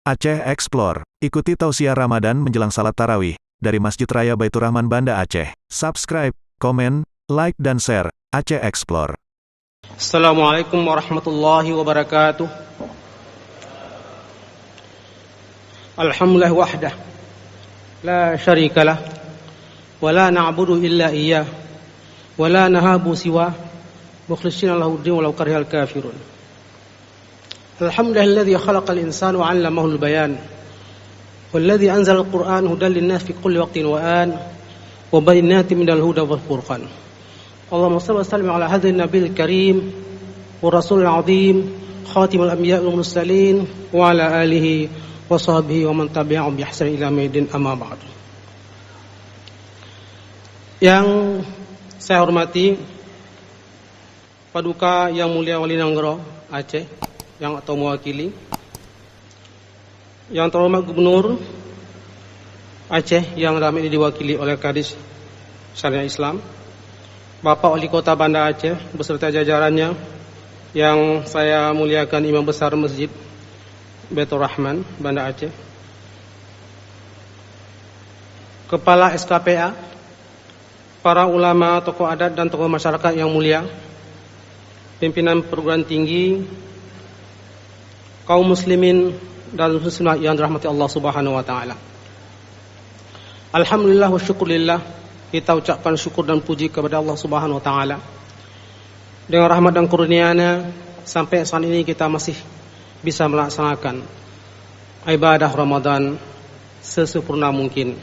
Aceh Explore. Ikuti tausiah Ramadan menjelang salat tarawih dari Masjid Raya Baitur Rahman Banda Aceh. Subscribe, komen, like dan share. Aceh Explore. Assalamualaikum warahmatullahi wabarakatuh. Alhamdulillah wahdah, la syarikalah, wa la na'budu illa iyyah, wa la nahabu siwa, mukhlishina lahu din walau karihal kafirun. Alhamdulillahilladzi khalaqal insana wa 'allamahul bayan, walladzi anzalal qur'ana hudan lin-nas fi kulli waqtin wa an, wa bayyinatin minal huda wal furqan. Allahumma shalli wa sallim ala hadzal nabiyil karim wa rasulil azim, khatimul anbiya'i wal mursalin, wa ala alihi wa sahbihi wa man tabi'ahum bi ihsan ila yaumil amma ba'd. Yang saya hormati Paduka Yang Mulia Wali Nanggero Aceh yang atau mewakili, yang terhormat Gubernur Aceh yang dalam ini diwakili oleh Kadis Syariah Islam, Bapak Wali Kota Banda Aceh beserta jajarannya, yang saya muliakan Imam Besar Masjid Baitur Rahman Banda Aceh, Kepala SKPA, para ulama, tokoh adat dan tokoh masyarakat yang mulia, pimpinan perguruan tinggi, kaum muslimin dan muslimat yang dirahmati Allah Subhanahu wa taala. Alhamdulillah wa syukurillah, kita ucapkan syukur dan puji kepada Allah Subhanahu wa taala. Dengan rahmat dan kurnia-Nya sampai saat ini kita masih bisa melaksanakan ibadah Ramadan sesempurna mungkin.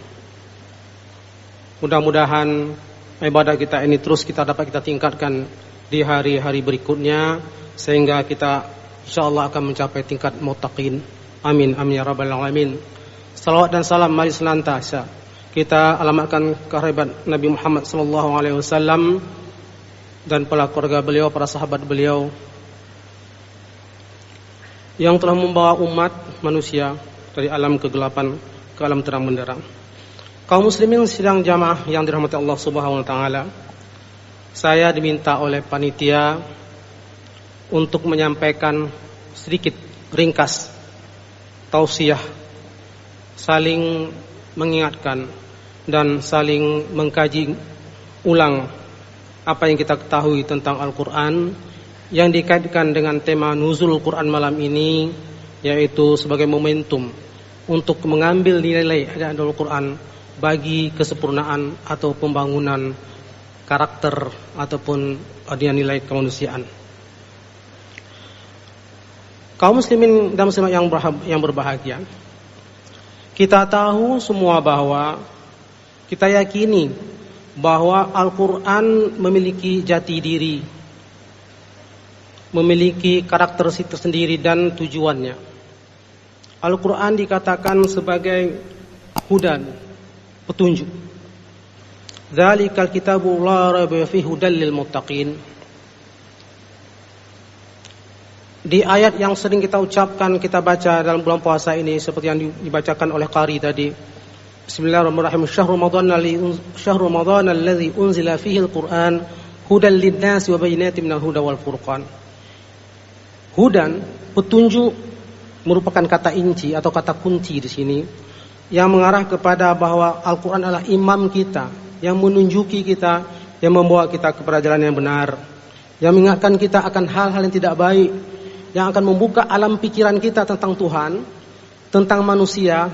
Mudah-mudahan ibadah kita ini terus dapat kita tingkatkan di hari-hari berikutnya, sehingga kita insyaallah akan mencapai tingkat muttaqin. Amin amin ya rabbal alamin. Salawat dan salam mari senantiasa kita alamatkan kehadirat Nabi Muhammad sallallahu alaihi wasallam dan para keluarga beliau, para sahabat beliau yang telah membawa umat manusia dari alam kegelapan ke alam terang benderang. Kaum muslimin sidang jamaah yang dirahmati Allah Subhanahu wa taala, saya diminta oleh panitia untuk menyampaikan sedikit ringkas tausiah, saling mengingatkan dan saling mengkaji ulang apa yang kita ketahui tentang Al-Quran yang dikaitkan dengan tema nuzul Quran malam ini, yaitu sebagai momentum untuk mengambil nilai ayat Al-Quran bagi kesempurnaan atau pembangunan karakter ataupun nilai kemanusiaan. Kaum muslimin dan muslimat yang berbahagia, kita tahu semua bahwa kita yakini bahwa Al-Quran memiliki jati diri, memiliki karakteristik tersendiri dan tujuannya. Al-Quran dikatakan sebagai hudan, petunjuk. Dzalikal kitabu la raiba fihi hudal lil muttaqin. Di ayat yang sering kita ucapkan, kita baca dalam bulan puasa ini, seperti yang dibacakan oleh qari tadi, Bismillahirrahmanirrahim, Syahrul Ramadan alladzi unzila fihi al-Qur'an hudan lin-nasi wa bayyinatin minal huda wal furqan. Hudan, petunjuk, merupakan kata inci atau kata kunci di sini yang mengarah kepada bahwa Al-Qur'an adalah imam kita, yang menunjuki kita, yang membawa kita kepada jalan yang benar, yang mengingatkan kita akan hal-hal yang tidak baik, yang akan membuka alam pikiran kita tentang Tuhan, tentang manusia,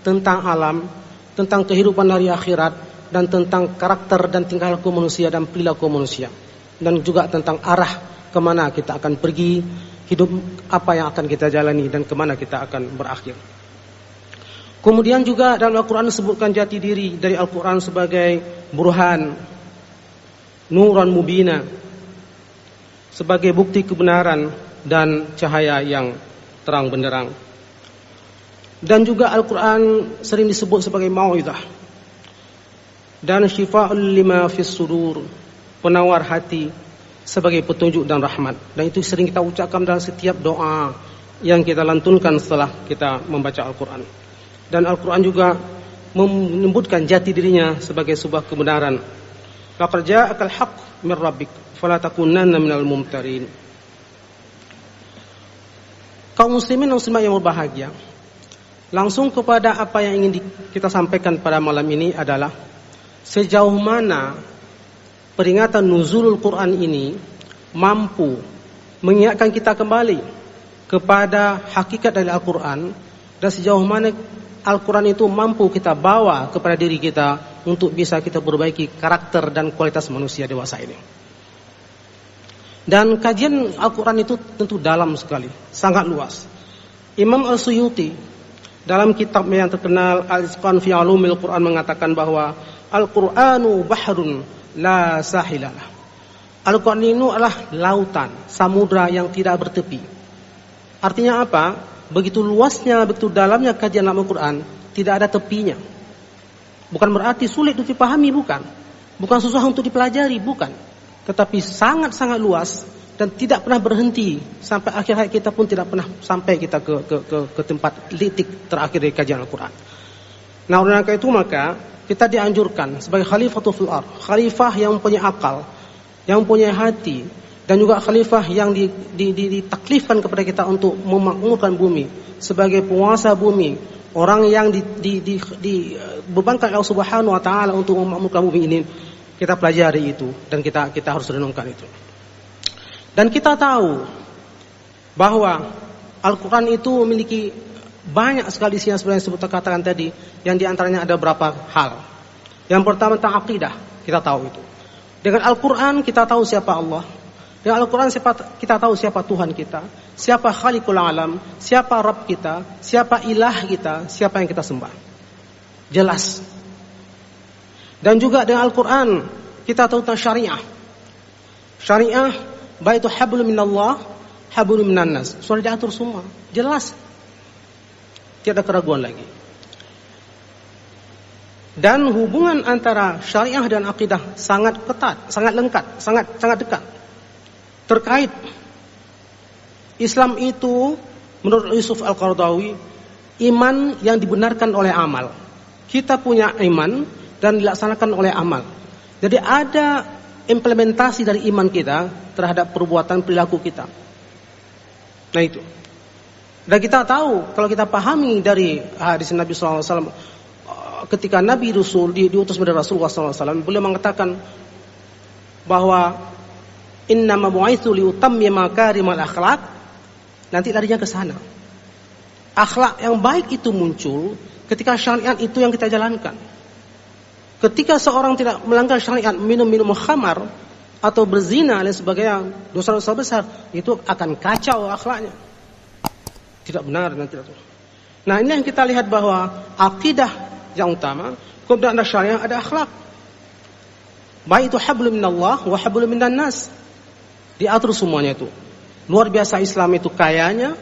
tentang alam, tentang kehidupan hari akhirat, dan tentang karakter dan tingkah laku manusia dan perilaku manusia, dan juga tentang arah kemana kita akan pergi, hidup apa yang akan kita jalani, dan kemana kita akan berakhir. Kemudian juga dalam Al-Quran disebutkan jati diri dari Al-Quran sebagai burhan, nuran mubina, sebagai bukti kebenaran dan cahaya yang terang benderang. Dan juga Al-Quran sering disebut sebagai mau'izah dan syifa'ul lima fis sudur, penawar hati, sebagai petunjuk dan rahmat. Dan itu sering kita ucapkan dalam setiap doa yang kita lantunkan setelah kita membaca Al-Quran. Dan Al-Quran juga menyebutkan jati dirinya sebagai sebuah kebenaran. Laqad ja'akal haqq min rabbik fala takunanna minal mumtarin. Kaum muslimin dan muslimat yang berbahagia, Langsung kepada apa yang ingin kita sampaikan pada malam ini adalah sejauh mana peringatan nuzulul Quran ini mampu mengingatkan kita kembali kepada hakikat dari Al-Quran, dan sejauh mana Al-Quran itu mampu kita bawa kepada diri kita untuk bisa kita perbaiki karakter dan kualitas manusia dewasa ini. Dan kajian Al-Quran itu tentu dalam sekali, sangat luas. Imam Al-Suyuti dalam kitab yang terkenal Al-Itqan fi Ulumil Quran mengatakan bahwa Al-Quranu bahrun la sahilalah. Al-Quran ini adalah lautan, samudra yang tidak bertepi. Artinya apa? Begitu luasnya, begitu dalamnya kajian Al-Quran, tidak ada tepinya. Bukan berarti sulit untuk dipahami, bukan. Bukan susah untuk dipelajari, bukan. Tetapi sangat-sangat luas dan tidak pernah berhenti sampai akhir hayat kita pun tidak pernah sampai kita ke tempat titik terakhir dari kajian Al-Quran. Nah, oleh karena itu maka kita dianjurkan sebagai khalifatul fil ardh, khalifah yang punya akal, yang punya hati, dan juga khalifah yang ditaklifkan kepada kita untuk memakmurkan bumi, sebagai penguasa bumi, orang yang dibebankan Allah Subhanahu wa taala untuk memakmurkan bumi ini. Kita pelajari itu dan kita harus renungkan itu. Dan kita tahu bahwa Al-Quran itu memiliki banyak sekali isinya sebenarnya sebut katakan tadi, yang diantaranya ada beberapa hal. Yang pertama tentang akidah, kita tahu itu. Dengan Al-Quran kita tahu siapa Allah. Dengan Al-Quran kita tahu siapa Tuhan kita, siapa Khaliqul Alam, siapa Rabb kita, siapa ilah kita, siapa yang kita sembah. Jelas. Dan juga dengan Al-Quran kita tahu tentang syariah. Syariah baik itu hablum minallah, hablum minan nas. Sudah diatur semua, jelas. Tidak ada keraguan lagi. Dan hubungan antara syariah dan akidah sangat ketat, sangat lengkap, sangat dekat. Terkait Islam itu menurut Yusuf Al-Qaradawi, iman yang dibenarkan oleh amal. Kita punya iman dan dilaksanakan oleh amal. Jadi ada implementasi dari iman kita terhadap perbuatan perilaku kita. Nah itu. Dan kita tahu, kalau kita pahami dari hadis Nabi SAW, ketika Nabi Rasul diutus oleh Rasulullah SAW, beliau mengatakan bahwa innama bu'itsu liutammima makarimal akhlaq. Nanti larinya ke sana. Akhlak yang baik itu muncul ketika syariat itu yang kita jalankan. Ketika seorang tidak melanggar syariat, minum khamar atau berzina dan sebagainya, dosa-dosa besar, itu akan kacau akhlaknya. Tidak benar nanti. Nah, ini yang kita lihat bahwa akidah yang utama, kemudian ada syariah, ada akhlak. Baik itu hablum minallah wa hablum minan nas. Diatur semuanya itu. Luar biasa Islam itu kayanya,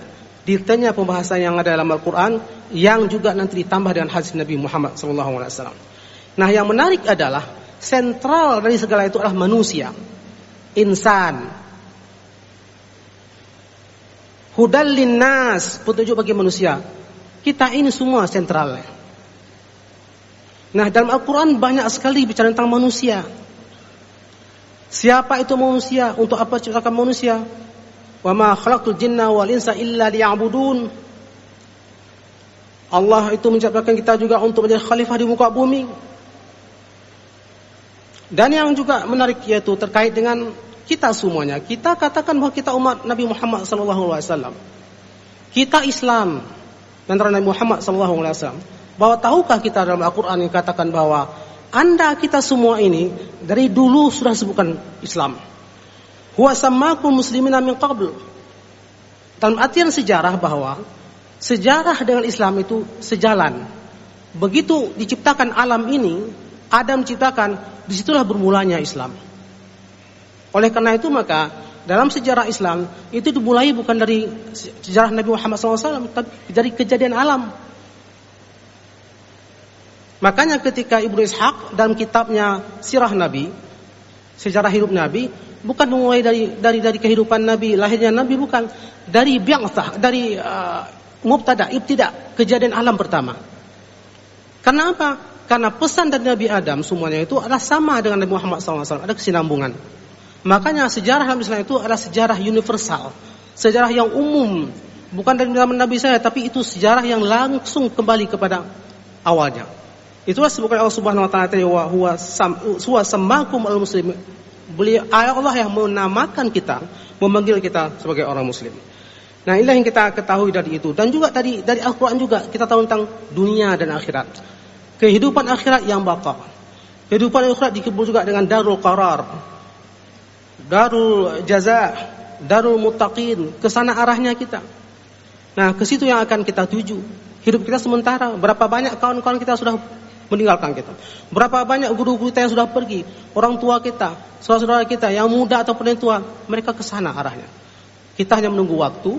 detailnya pembahasan yang ada dalam Al-Quran, yang juga nanti ditambah dengan hadis Nabi Muhammad SAW. Nah, yang menarik adalah sentral dari segala itu adalah manusia, insan. Hudal linnas, petunjuk bagi manusia. Kita ini semua sentralnya. Nah, dalam Al-Quran banyak sekali bicara tentang manusia. Siapa itu manusia? Untuk apa ciptakan manusia? Wa ma khalaqtul jinna wal insa illa liya'budun. Allah itu menciptakan kita juga untuk menjadi khalifah di muka bumi. Dan yang juga menarik yaitu terkait dengan kita semuanya. Kita katakan bahwa kita umat Nabi Muhammad SAW. Kita Islam antara Nabi Muhammad SAW. Bahwa tahukah kita dalam Al-Quran yang katakan bahwa Anda kita semua ini dari dulu sudah sebutkan Islam. Huwa sammakum muslimina min qabl. Dalam artian sejarah bahwa sejarah dengan Islam itu sejalan. Begitu diciptakan alam ini, Adam diciptakan, disitulah bermulanya Islam. Oleh karena itu maka dalam sejarah Islam itu dimulai bukan dari sejarah Nabi Muhammad SAW, tapi dari kejadian alam. Makanya ketika Ibnu Ishaq dalam kitabnya Sirah Nabi, sejarah hidup Nabi, bukan memulai dari kehidupan Nabi, lahirnya Nabi, bukan, dari bi'tsah, dari mubtada, ibtida, kejadian alam pertama. Karena apa? Karena pesan dari Nabi Adam semuanya itu adalah sama dengan Nabi Muhammad SAW, ada kesinambungan. Makanya sejarah dalam Islam itu adalah sejarah universal, sejarah yang umum, bukan dari zaman Nabi saya, tapi itu sejarah yang langsung kembali kepada awalnya. Itulah sebabnya Allah Subhanahu wa taala huwa sammakum al-muslimin. Beliau Allah yang menamakan kita, memanggil kita sebagai orang muslim. Nah, inilah yang kita ketahui dari itu. Dan juga dari Al-Quran juga kita tahu tentang dunia dan akhirat. Kehidupan akhirat yang baqa. Kehidupan akhirat dikebut juga dengan darul qarar, darul jaza, darul muttaqin. Kesana arahnya kita. Nah, ke situ yang akan kita tuju. Hidup kita sementara. Berapa banyak kawan-kawan kita sudah meninggalkan kita. Berapa banyak guru-guru kita yang sudah pergi. Orang tua kita, saudara-saudara kita yang muda ataupun yang tua, mereka kesana arahnya. Kita hanya menunggu waktu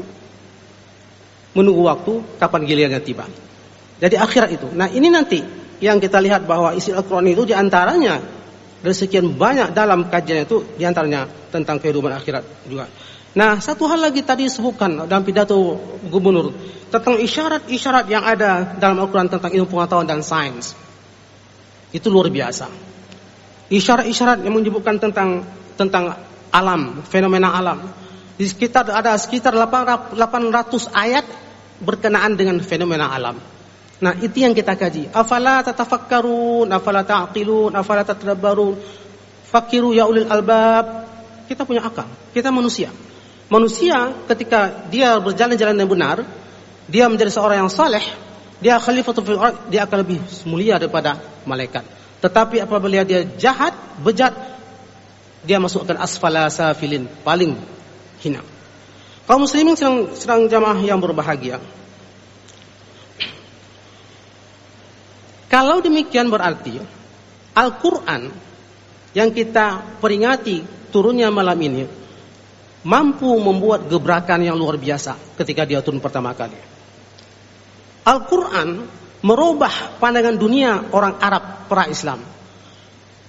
kapan gilirannya tiba. Jadi akhirat itu. Nah, ini nanti yang kita lihat bahwa isi Al-Quran itu diantaranya dari sekian banyak dalam kajian itu diantaranya tentang kehidupan akhirat juga. Nah, satu hal lagi tadi disebutkan dalam pidato gubernur tentang isyarat-isyarat yang ada dalam Al-Quran tentang ilmu pengetahuan dan sains. Itu luar biasa. Isyarat-isyarat yang menyebutkan tentang alam, fenomena alam. Di sekitar ada sekitar 800 ayat berkenaan dengan fenomena alam. Nah, itu yang kita kaji. Afala tatafakkarun, afala ta'qilun, afala tatadabbarun. Fakiru ya ulil albab. Kita punya akal. Kita manusia. Manusia ketika dia berjalan jalan yang benar, dia menjadi seorang yang saleh, dia khalifatul fil ardh, dia akan lebih mulia daripada malaikat. Tetapi apabila dia jahat, bejat, dia masukkan asfala safilin, paling hina. Kaum muslimin sedang jamaah yang berbahagia. Kalau demikian berarti Al-Quran yang kita peringati turunnya malam ini mampu membuat gebrakan yang luar biasa ketika dia turun pertama kali. Al-Quran merubah pandangan dunia orang Arab pra-Islam.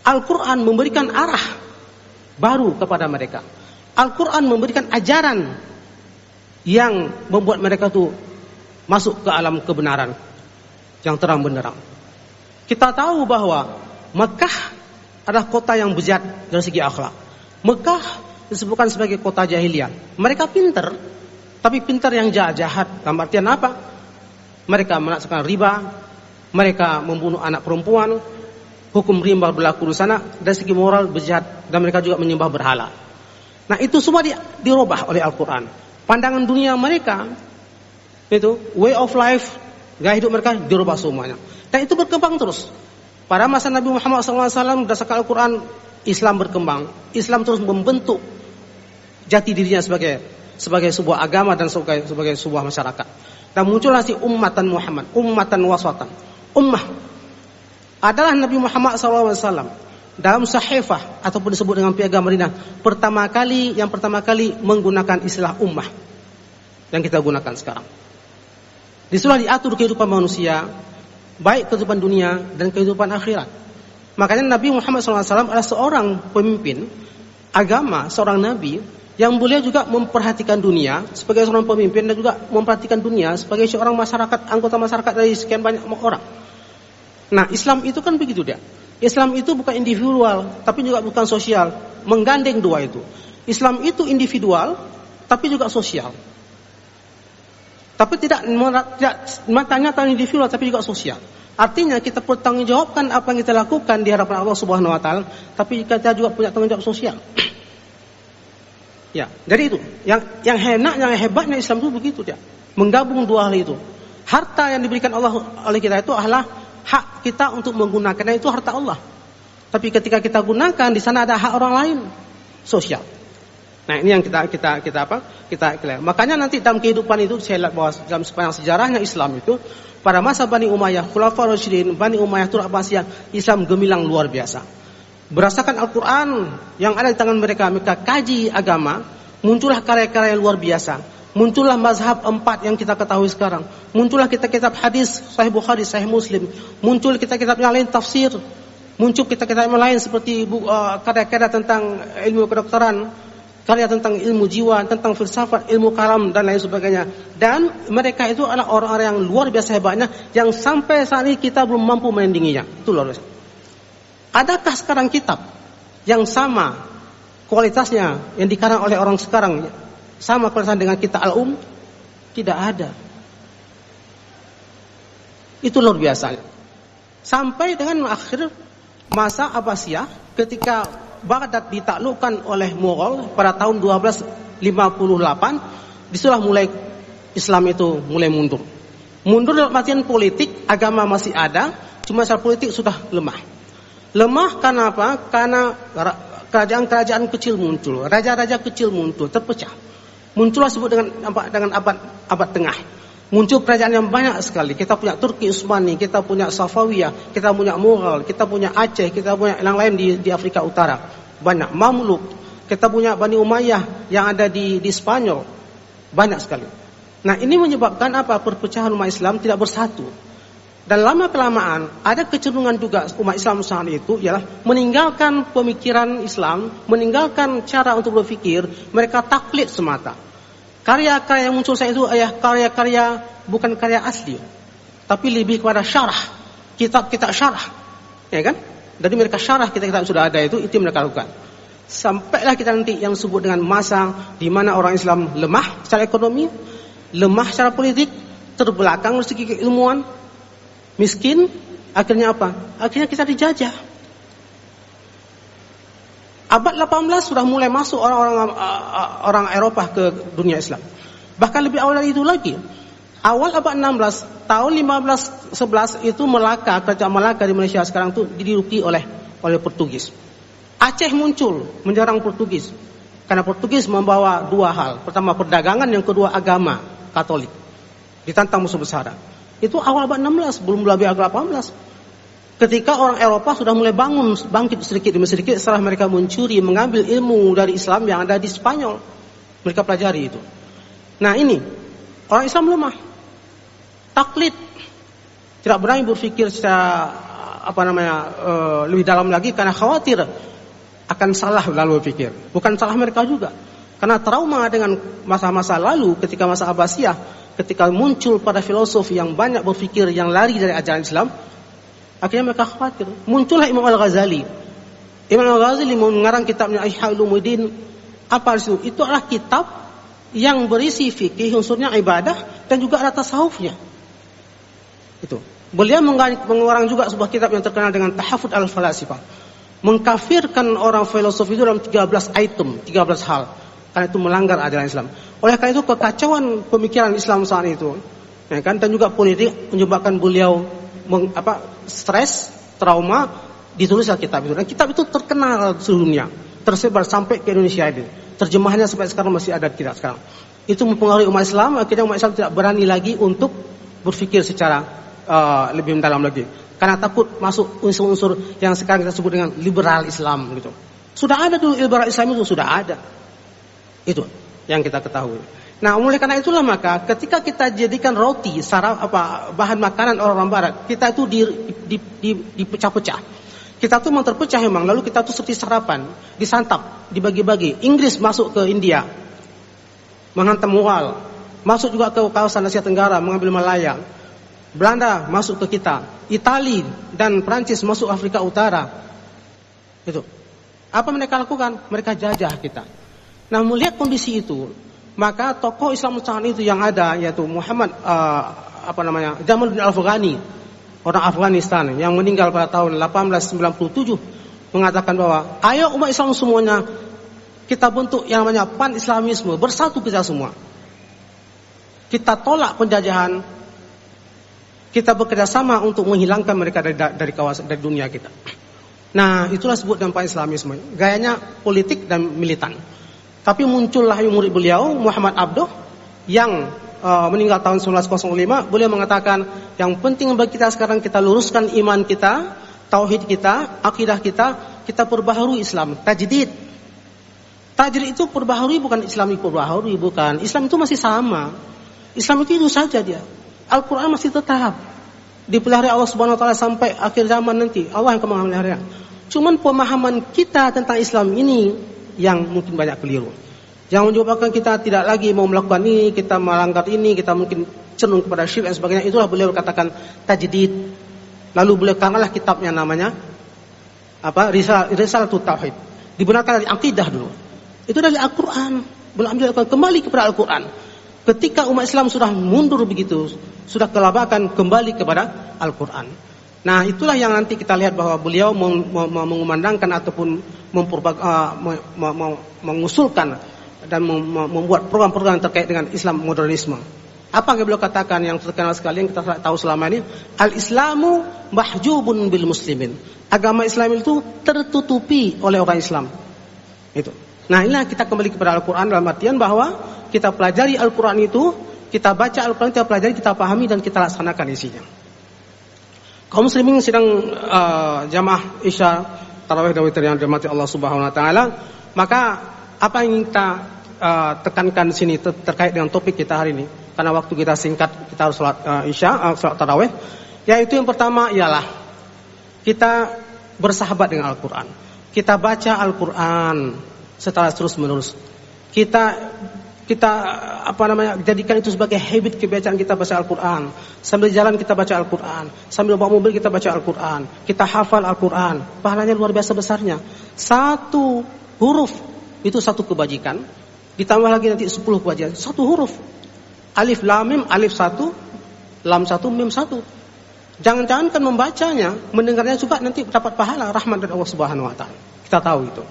Al-Quran memberikan arah baru kepada mereka. Al-Quran memberikan ajaran yang membuat mereka itu masuk ke alam kebenaran yang terang benderang. Kita tahu bahwa Mekah adalah kota yang bejat dari segi akhlak. Mekah disebutkan sebagai kota jahiliyah. Mereka pintar, tapi pintar yang jahat. Dalam artian apa? Mereka melaksanakan riba, mereka membunuh anak perempuan, hukum rimba berlaku di sana. Dari segi moral bejat, dan mereka juga menyembah berhala. Nah, itu semua dirubah oleh Al-Quran. Pandangan dunia mereka, itu way of life, gaya hidup mereka dirubah semuanya. Dan itu berkembang terus. Pada masa Nabi Muhammad SAW berdasarkan Al-Quran, Islam berkembang. Islam terus membentuk jati dirinya sebagai sebuah agama dan sebagai sebuah masyarakat. Dan muncullah si ummatan Muhammad, ummatan wasatan. Ummah adalah Nabi Muhammad SAW dalam sahifah ataupun disebut dengan piagam Madinah yang pertama kali menggunakan istilah ummah yang kita gunakan sekarang. Disitulah diatur kehidupan manusia, baik kehidupan dunia dan kehidupan akhirat. Makanya Nabi Muhammad SAW adalah seorang pemimpin agama, seorang nabi yang beliau juga memperhatikan dunia sebagai seorang pemimpin dan juga memperhatikan dunia sebagai seorang masyarakat, anggota masyarakat dari sekian banyak orang. Nah, Islam itu kan begitu dia. Islam itu bukan individual, tapi juga bukan sosial. Menggandeng dua itu. Islam itu individual, tapi juga sosial. Tapi tidak nyata individual, tapi juga sosial. Artinya kita bertanggungjawabkan apa yang kita lakukan di hadapan Allah Subhanahu Wa Taala, tapi kita juga punya tanggung jawab sosial. Ya, jadi itu. Yang hebatnya Islam itu begitu dia. Menggabung dua hal itu. Harta yang diberikan Allah oleh kita itu adalah hak kita untuk menggunakannya, itu harta Allah. Tapi ketika kita gunakan, di sana ada hak orang lain, sosial. Nah, ini yang kita makanya nanti dalam kehidupan itu saya lihat bahwa dalam sepanjang sejarahnya Islam itu pada masa Bani Umayyah, Khulafaur Rasyidin, Bani Umayyah, Turk Abbasiyah, Islam gemilang luar biasa. Berdasarkan Al-Quran yang ada di tangan mereka kaji agama, muncullah karya-karya yang luar biasa. Muncullah mazhab 4 yang kita ketahui sekarang. Muncullah kitab-kitab hadis, Sahih Bukhari, Sahih Muslim. Muncul kitab-kitab yang lain tafsir. Muncul kitab-kitab yang lain seperti karya-karya tentang ilmu kedokteran, karya tentang ilmu jiwa, tentang filsafat, ilmu kalam dan lain sebagainya. Dan mereka itu adalah orang-orang yang luar biasa hebatnya, yang sampai saat ini kita belum mampu menandinginya. Itu luar biasa. Adakah sekarang kitab yang sama kualitasnya yang dikarang oleh orang sekarang sama kualitasnya dengan kitab Al-Um? Tidak ada. Itu luar biasa. Sampai dengan akhir masa Abbasiyah, ketika Baghdad ditaklukkan oleh Mughal pada tahun 1258, disitulah mulai Islam itu mulai mundur. Mundur dalam artian politik, agama masih ada, cuma secara politik sudah lemah. Lemah karena apa? Karena kerajaan-kerajaan kecil muncul, raja-raja kecil muncul, terpecah. Muncullah sebut dengan abad tengah. Muncul kerajaan yang banyak sekali. Kita punya Turki Utsmani, kita punya Safawiyah, kita punya Mughal, kita punya Aceh, kita punya yang lain di Afrika Utara. Banyak. Mamluk, kita punya Bani Umayyah yang ada di Spanyol. Banyak sekali. Nah, ini menyebabkan apa? Perpecahan umat Islam tidak bersatu. Dan lama-kelamaan ada kecenderungan juga umat Islam saat itu ialah meninggalkan pemikiran Islam, meninggalkan cara untuk berfikir, mereka taklid semata. Karya-karya yang muncul saat itu adalah karya-karya bukan karya asli, tapi lebih kepada syarah, kitab-kitab syarah, ya kan? Dari mereka syarah kitab-kitab sudah ada itu yang mereka lakukan. Sampailah kita nanti yang disebut dengan masa di mana orang Islam lemah secara ekonomi, lemah secara politik, terbelakang dari segi keilmuan, miskin, akhirnya apa? Akhirnya kita dijajah. Abad 18 sudah mulai masuk orang Eropa ke dunia Islam. Bahkan lebih awal dari itu lagi. Awal abad 16, tahun 1511 itu Melaka, kerajaan Melaka di Malaysia sekarang itu diduduki oleh Portugis. Aceh muncul menyerang Portugis. Karena Portugis membawa dua hal. Pertama perdagangan, yang kedua agama Katolik. Ditantang musuh besar. Itu awal abad 16, belum lebih abad 18. Ketika orang Eropa sudah mulai bangkit sedikit demi sedikit setelah mereka mencuri, mengambil ilmu dari Islam yang ada di Spanyol. Mereka pelajari itu. Nah ini, orang Islam lemah. Taklid. Tidak berani berpikir secara lebih dalam lagi karena khawatir akan salah lalu berpikir. Bukan salah mereka juga. Karena trauma dengan masa-masa lalu ketika masa Abbasiyah, ketika muncul pada filosof yang banyak berpikir yang lari dari ajaran Islam, akhirnya mereka khawatir. Muncullah Imam Al-Ghazali. Imam Al-Ghazali mengarang kitabnya Ihya Ulumuddin. Apa itu? Itu adalah kitab yang berisi fikih, unsurnya ibadah, dan juga ada tasawufnya. Itu. Beliau mengarang juga sebuah kitab yang terkenal dengan Tahafud Al-Falasifah. Mengkafirkan orang filosof itu dalam 13 item, 13 hal. Karena itu melanggar ajaran Islam. Oleh karena itu kekacauan pemikiran Islam saat itu, ya kan, dan juga politik menyebabkan beliau stres, trauma, ditulislah kitab itu. Dan kitab itu terkenal di seluruh dunia, tersebar sampai ke Indonesia ini. Terjemahannya sampai sekarang masih ada di kita sekarang. Itu mempengaruhi umat Islam. Akhirnya umat Islam tidak berani lagi untuk berpikir secara lebih mendalam lagi, karena takut masuk unsur-unsur yang sekarang kita sebut dengan liberal Islam gitu. Sudah ada dulu liberal Islam itu sudah ada. Itu yang kita ketahui. Nah, oleh karena itulah maka ketika kita jadikan roti bahan makanan orang Barat, kita itu dipecah-pecah. Kita tuh memang terpecah memang, lalu kita tuh seperti sarapan, disantap, dibagi-bagi. Inggris masuk ke India, menghantam Mughal, masuk juga ke kawasan Asia Tenggara, mengambil Malaya. Belanda masuk ke kita, Itali dan Prancis masuk Afrika Utara. Itu. Apa mereka lakukan? Mereka jajah kita. Nah, melihat kondisi itu, maka tokoh Islam saat itu yang ada yaitu Muhammad Jamaluddin Al-Afghani, orang Afghanistan yang meninggal pada tahun 1897, mengatakan bahwa ayo umat Islam semuanya kita bentuk yang namanya pan-Islamisme, bersatu kita semua. Kita tolak penjajahan, kita bekerja sama untuk menghilangkan mereka dari kawasan, dari dunia kita. Nah, itulah sebut dengan pan-Islamisme. Gayanya politik dan militan. Tapi muncullah murid beliau Muhammad Abduh yang meninggal tahun 1905. Beliau mengatakan yang penting bagi kita sekarang kita luruskan iman kita, tauhid kita, akidah kita perbaharui Islam, tajdid. Tajdid itu perbaharui, bukan Islami perbaharui, bukan. Islam itu masih sama. Islam itu saja dia. Al-Quran masih tetap dipelihara Allah Subhanahu Wa Taala sampai akhir zaman nanti. Allah yang akan memelihara. Cuman pemahaman kita tentang Islam ini yang mungkin banyak keliru, yang menyebabkan kita tidak lagi mau melakukan ini, kita melanggar ini, kita mungkin cenderung kepada syirik dan sebagainya. Itulah beliau katakan tajdid. Lalu beliau karanglah kitabnya namanya Risalatut Tauhid. Dibenarkan dari akidah dulu. Itu dari Al-Quran. Beliau ambil kembali kepada Al-Quran. Ketika umat Islam sudah mundur begitu, sudah kelabakan, kembali kepada Al-Quran. Nah, itulah yang nanti kita lihat bahwa beliau mengumandangkan ataupun mengusulkan dan membuat program-program terkait dengan Islam modernisme. Apa yang beliau katakan yang terkenal sekali yang kita tahu selama ini? Al-Islamu mahjubun bil muslimin. Agama Islam itu tertutupi oleh orang Islam. Itu. Nah, inilah kita kembali kepada Al-Quran dalam artian bahwa kita pelajari Al-Quran itu, kita baca Al-Quran, kita pelajari, kita pahami dan kita laksanakan isinya. Kaum muslimin sedang jamaah Isya tarawih dan witir yang dirahmati Allah Subhanahu wa taala, maka apa yang kita tekankan di sini terkait dengan topik kita hari ini, karena waktu kita singkat, kita harus salat Isya, salat tarawih, yaitu yang pertama ialah kita bersahabat dengan Al-Quran. Kita baca Al-Quran secara terus-menerus. Kita jadikan itu sebagai habit kebiasaan kita baca Al-Quran. Sambil jalan kita baca Al-Quran, sambil bawa mobil kita baca Al-Quran, kita hafal Al-Quran. Pahalanya luar biasa besarnya. Satu huruf itu satu kebajikan, ditambah lagi nanti 10 kebajikan. Satu huruf. Alif lam mim, alif satu, lam satu, mim satu. Jangan-jangan kan membacanya, mendengarnya juga nanti dapat pahala rahmat dari Allah Subhanahu wa taala. Kita tahu itu.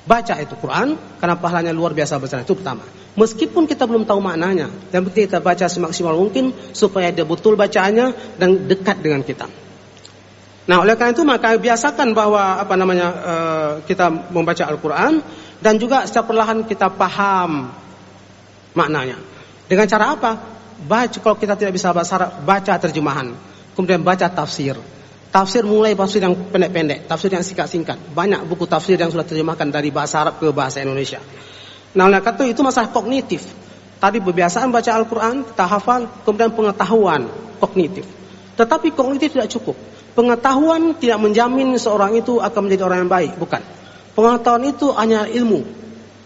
Baca itu Quran karena pahalanya luar biasa besar. Itu pertama. Meskipun kita belum tahu maknanya, yang penting kita baca semaksimal mungkin supaya dia betul bacaannya dan dekat dengan kita. Nah, oleh karena itu maka biasakan bahwa kita membaca Al-Quran dan juga secara perlahan kita paham maknanya. Dengan cara apa? Baca, kalau kita tidak bisa bahasa Arab, baca terjemahan, kemudian baca tafsir. Tafsir mulai tafsir yang pendek-pendek, tafsir yang singkat-singkat. Banyak buku tafsir yang sudah terjemahkan dari bahasa Arab ke bahasa Indonesia. Nah, oleh karena itu masalah kognitif. Tadi kebiasaan baca Al-Quran, kita hafal, kemudian pengetahuan kognitif. Tetapi kognitif tidak cukup. Pengetahuan tidak menjamin seorang itu akan menjadi orang yang baik, bukan. Pengetahuan itu hanya ilmu.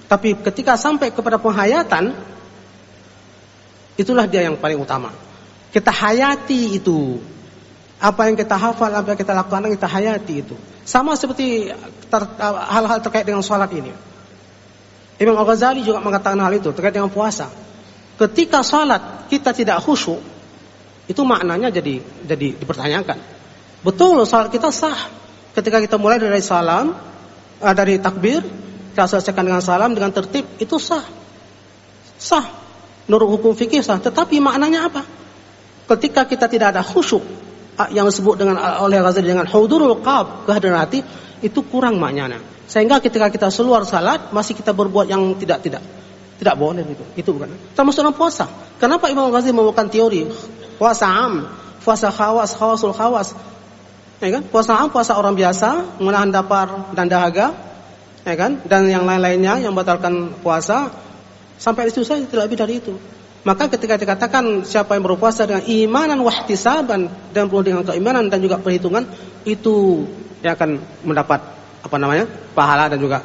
Tapi ketika sampai kepada penghayatan, itulah dia yang paling utama. Kita hayati itu. Apa yang kita hafal, apa yang kita lakukan, kita hayati itu. Sama seperti hal-hal terkait dengan sholat ini. Imam Al-Ghazali juga mengatakan hal itu terkait dengan puasa. Ketika sholat kita tidak khusyuk, itu maknanya jadi dipertanyakan. Betul, sholat kita sah. Ketika kita mulai dari salam, dari takbir, kita selesaikan dengan salam, dengan tertib, itu sah. Sah. Menurut hukum fikih sah. Tetapi maknanya apa? Ketika kita tidak ada khusyuk, yang disebut oleh Ghazali dengan hudurul qalb, kehadiran hati, itu kurang maknanya. Sehingga ketika kita keluar salat masih kita berbuat yang tidak boleh itu. Itu bukan. Termasuk dalam puasa. Kenapa Imam Ghazali membawakan teori puasa am, puasa khawasul khawas? Ya kan? Puasa am, puasa orang biasa, menahan lapar dan dahaga, ya kan? Dan yang lain-lainnya yang batalkan puasa, sampai itu saja, tidak lebih dari itu. Maka ketika dikatakan siapa yang berpuasa dengan imanan wahtisaban dan penuh dengan keimanan dan juga perhitungan, itu yang akan mendapat pahala dan juga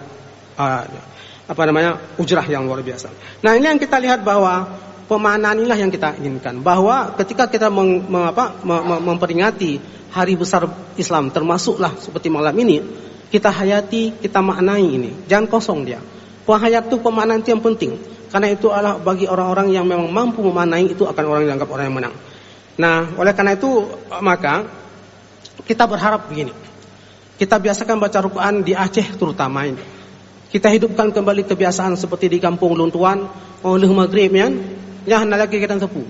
ujrah yang luar biasa. Nah, ini yang kita lihat bahwa pemaknaan inilah yang kita inginkan, bahwa ketika kita memperingati hari besar Islam, termasuklah seperti malam ini, kita hayati, kita maknai ini. Jangan kosong dia. Penghayat itu, pemaknaan itu yang penting. Karena itu adalah bagi orang-orang yang memang mampu memaknai, itu akan orang yang dianggap orang yang menang. Nah, oleh karena itu maka kita berharap begini. Kita biasakan baca Al-Quran di Aceh terutama ini. Kita hidupkan kembali kebiasaan seperti di kampung Luntuan, oleh maghrib ya lagi kita tepu.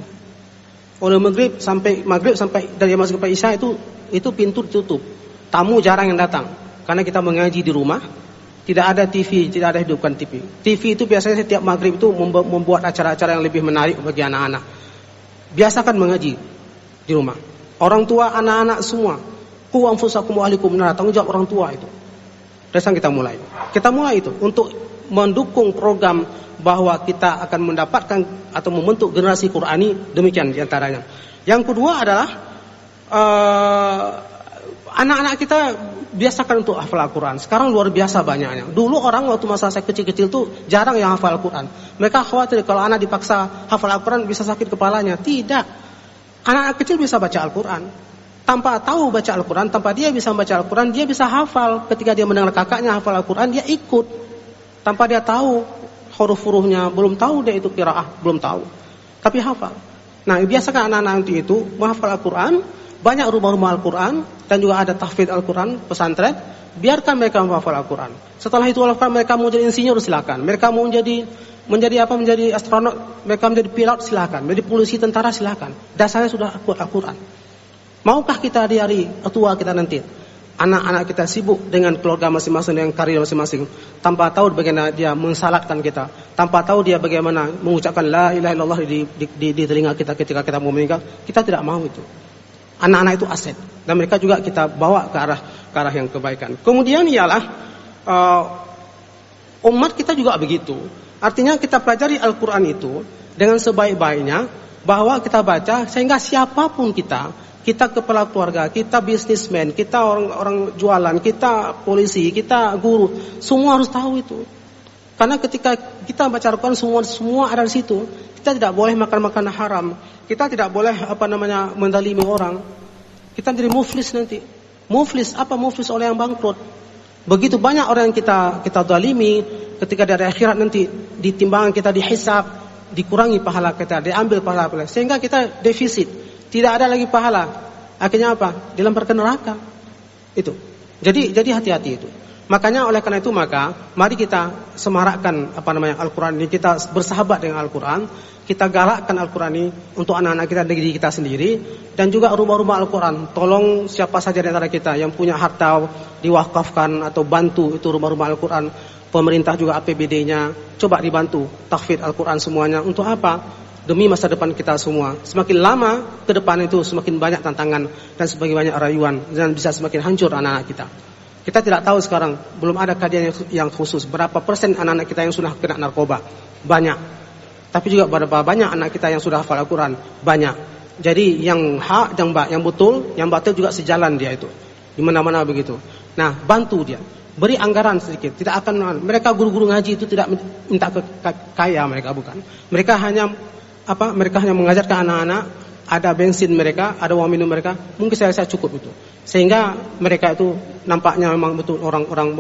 Oleh maghrib sampai dari masuk ke Isya itu pintu ditutup. Tamu jarang yang datang karena kita mengaji di rumah. Tidak ada TV, tidak ada hidupkan TV. TV itu biasanya setiap maghrib itu membuat acara-acara yang lebih menarik bagi anak-anak. Biasakan mengaji di rumah. Orang tua, anak-anak semua. Qu anfusakum wa ahlikum nar, tanggung jawab orang tua itu. Dari sana kita mulai. Kita mulai itu untuk mendukung program bahwa kita akan mendapatkan atau membentuk generasi Qurani, demikian diantaranya. Yang kedua adalah anak-anak kita biasakan untuk hafal Al-Quran. Sekarang luar biasa banyaknya. Dulu orang waktu masa saya kecil-kecil tuh jarang yang hafal Al-Quran. Mereka khawatir kalau anak dipaksa hafal Al-Quran bisa sakit kepalanya. Tidak. Anak-anak kecil bisa baca Al-Quran. Tanpa tahu baca Al-Quran, tanpa dia bisa baca Al-Quran, dia bisa hafal. Ketika dia mendengar kakaknya hafal Al-Quran, dia ikut. Tanpa dia tahu huruf-hurufnya, belum tahu dia itu qiraah, belum tahu. tapi hafal. Nah, biasakan anak-anak itu menghafal Al-Quran, banyak rumah-rumah Al-Quran, dan juga ada tahfidz Al-Quran, pesantren. Biarkan mereka menghafal Al-Quran. Setelah itu mereka mau jadi insinyur, silakan. Mereka mau menjadi astronot, mereka menjadi pilot, silakan. Menjadi polisi, tentara, silakan. Dasarnya sudah Al-Quran. Maukah kita di hari tua kita nanti, anak-anak kita sibuk dengan keluarga masing-masing, dengan karir masing-masing, tanpa tahu bagaimana dia mensalatkan kita, tanpa tahu dia bagaimana mengucapkan la ilaha illallah di telinga kita ketika kita mau meninggal. Kita tidak mau itu. Anak-anak itu aset, dan mereka juga kita bawa ke arah yang kebaikan. Kemudian ialah umat kita juga begitu. Artinya kita pelajari Al-Quran itu dengan sebaik-baiknya, bahwa kita baca sehingga siapapun kita kepala keluarga, kita bisnismen, kita orang jualan, kita polisi, kita guru, semua harus tahu itu. Karena ketika kita baca Al-Quran, semua ada di situ. Kita tidak boleh makan makanan haram. Kita tidak boleh mendalimi orang. Kita menjadi muflis nanti. Muflis, apa muflis? Oleh yang bangkrut. Begitu banyak orang yang kita dalimi, ketika dari akhirat nanti ditimbangan kita, dihisab, dikurangi pahala kita, diambil pahala kita, sehingga kita defisit. Tidak ada lagi pahala. Akhirnya apa? Dilempar ke neraka. Itu. Jadi hati-hati itu. Makanya oleh karena itu mari kita semarakkan Al-Quran ini, kita bersahabat dengan Al-Quran, kita galakkan Al-Quran ini untuk anak-anak kita, diri kita sendiri, dan juga rumah-rumah Al-Quran. Tolong siapa saja di antara kita yang punya harta diwakafkan atau bantu itu rumah-rumah Al-Quran. Pemerintah juga APBD-nya coba dibantu tahfidz Al-Quran semuanya. Untuk apa? Demi masa depan kita semua. Semakin lama ke depan itu semakin banyak tantangan dan semakin banyak rayuan, dan bisa semakin hancur anak-anak kita. Kita tidak tahu sekarang, belum ada kajian yang khusus berapa persen anak-anak kita yang sudah kena narkoba. Banyak. Tapi juga berapa banyak anak kita yang sudah hafal Al-Quran. Banyak. Jadi yang hak, yang betul, yang batil juga sejalan dia itu. Di mana-mana begitu. Nah, bantu dia. Beri anggaran sedikit. Tidak akan, mereka guru-guru ngaji itu tidak minta kaya, mereka bukan. Mereka hanya mengajarkan anak-anak, ada bensin mereka, ada uang minum mereka, mungkin saya cukup itu. Sehingga mereka itu nampaknya memang betul orang-orang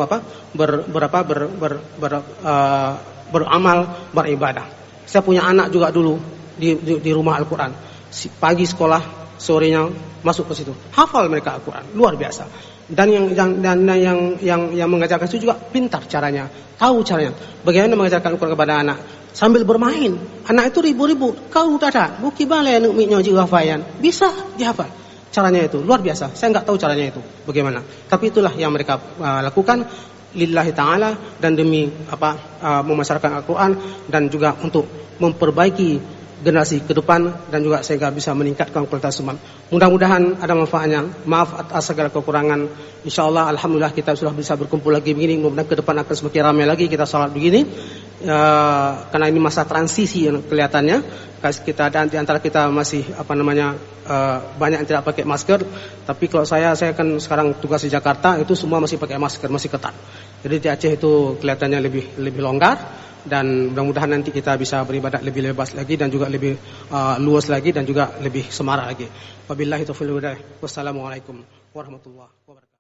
beramal, beribadah. Saya punya anak juga dulu di rumah Al-Quran. Pagi sekolah, sorenya masuk ke situ. Hafal mereka Al-Quran, luar biasa. Dan yang mengajarkan itu juga pintar caranya, tahu caranya. Bagaimana mengajarkan Al-Quran kepada anak? Sambil bermain. Anak itu ribu-ribu. Kau dada, buki balai nuk miknya jiwa hafayan. Bisa dihafal. Caranya itu luar biasa. Saya enggak tahu caranya itu bagaimana. Tapi itulah yang mereka lakukan lillahi ta'ala, dan demi memasarkan Al-Quran, dan juga untuk memperbaiki generasi ke depan, dan juga sehingga bisa meningkatkan kualitas umat. Mudah-mudahan ada manfaatnya. Maaf atas segala kekurangan. Insyaallah alhamdulillah kita sudah bisa berkumpul lagi begini. Mudah-mudahan ke depan akan semakin ramai lagi kita salat begini. Karena ini masa transisi yang kelihatannya. Kita dan di antara kita masih banyak yang tidak pakai masker. Tapi kalau saya kan sekarang tugas di Jakarta, itu semua masih pakai masker, masih ketat. Jadi di Aceh itu kelihatannya lebih longgar. Dan mudah-mudahan nanti kita bisa beribadah lebih bebas lagi, dan juga lebih luas lagi, dan juga lebih semarak lagi. Wabillahi taufiq wal hidayah. Wassalamualaikum warahmatullahi wabarakatuh.